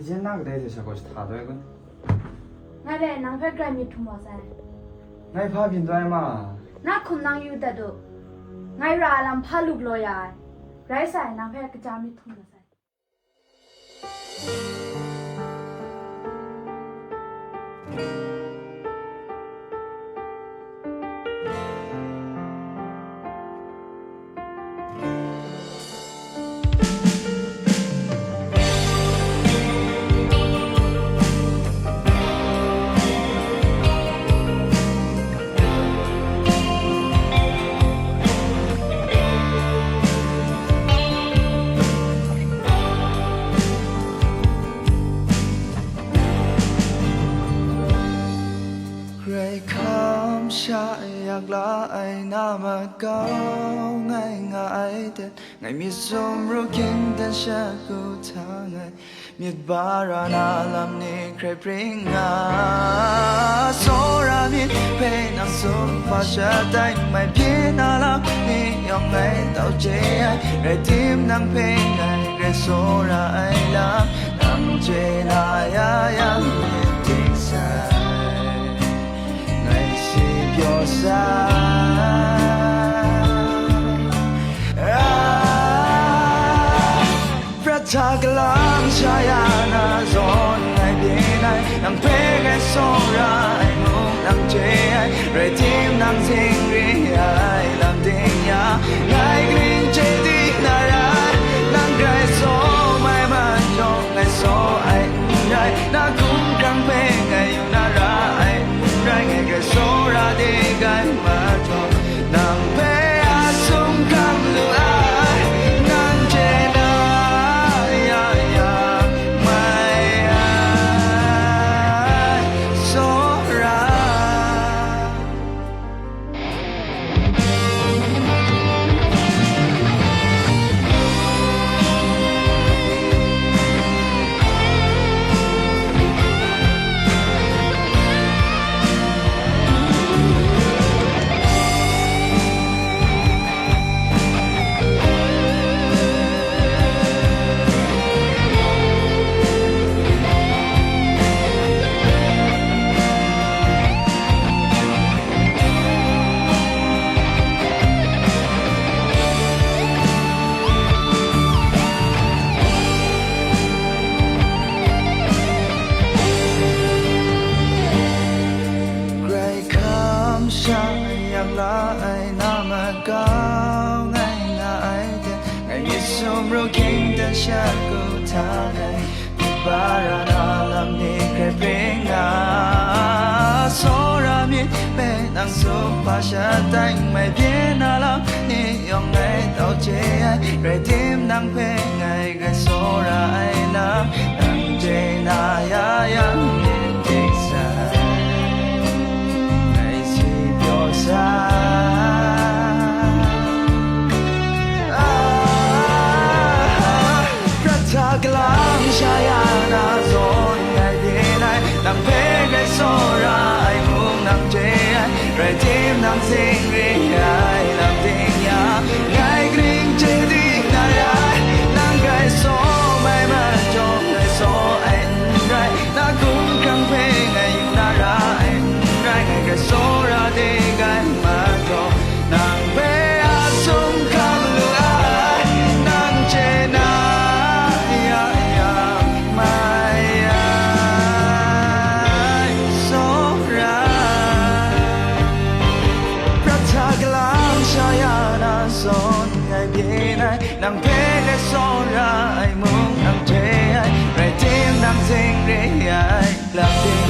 이제 나그래 되셔고 다도 이건 나래 낭패 드라이브 투마산 나이 파빈도 알마 나 콘낭 유다도 나이라 알람 팔룩로야 라이사이 낭패 그자미 투마산อยากลาไอ้หน้ามาเก่าง่ายง่ายแต่ไงมีสมรู้คิดแต่ฉันกูทางไงมีบารานาลำนี้ใครปริงงาโซรามีเป็นน้ำส้มฟ้าชาได้ไม่เพียงนาลำนี้ยองไงเต้าเจไอ้ทีมนั่งเพลงไงใครโซราไอ้ลำนั่งเจนายายังมีทิ้งสายyour side พระชากลางชายานาซอนไงเพียงไหนนั่งเพลงไงโซราไอ้มุงนั่งเจไอ้เรทีมนั่งสิงรีไอ้ลำดิ่งยาไงกริ่งเจดีนารานั่งไกรโซไม่มันจงไงโซไอ้ไรน่าคุ้มครั้งเพลงไงอยู่นาราไอ้ไรไงไงโซราดีกันมาจงนั่งเพลงอาสุมคำลูอานั่งเจนายายาไม่โซราอยากลาไอ้หน้ามาเก่าง่ายง่ายแต่ไงมีสมรู้คิดแต่ฉันกูทางไงมีบารานาลำนี้ใครเปลี่ยนงาโซรามีเป็นนังสุภาษาแต่ไม่เพียงนาลำนี้ยองไงเต้าเจไอ้ไรทีมนั่งเพลงไงไงโซราไอ้ลำนั่งเจนายายังมีทิ้งสายพระชากลางชายานาโซนไงดีไหนนั่งเพลงไงโซราไอ้มุงนั่งเจไไรทีมนั่งสิงรีไอ้ลำดิ่งยาไงกริ่งเจดีนารานั่งไงโซไม่มาจงไงโซไอ้ไรน่าคุ้มครั้งเพลงไงอยู่นาราไอ้ไรไงไงโซราดีกันมาจงนั่งเพลงอาสุมคำลูอานั่งเจนายายาไม่โซราพระชากลางชายานาโซนไงเพียงไหนนั่งเพลงไงโซราไอ้มุงนั่งเจไอ้ไรทีมนั่งสิงรีไอ้ลำดิ่ง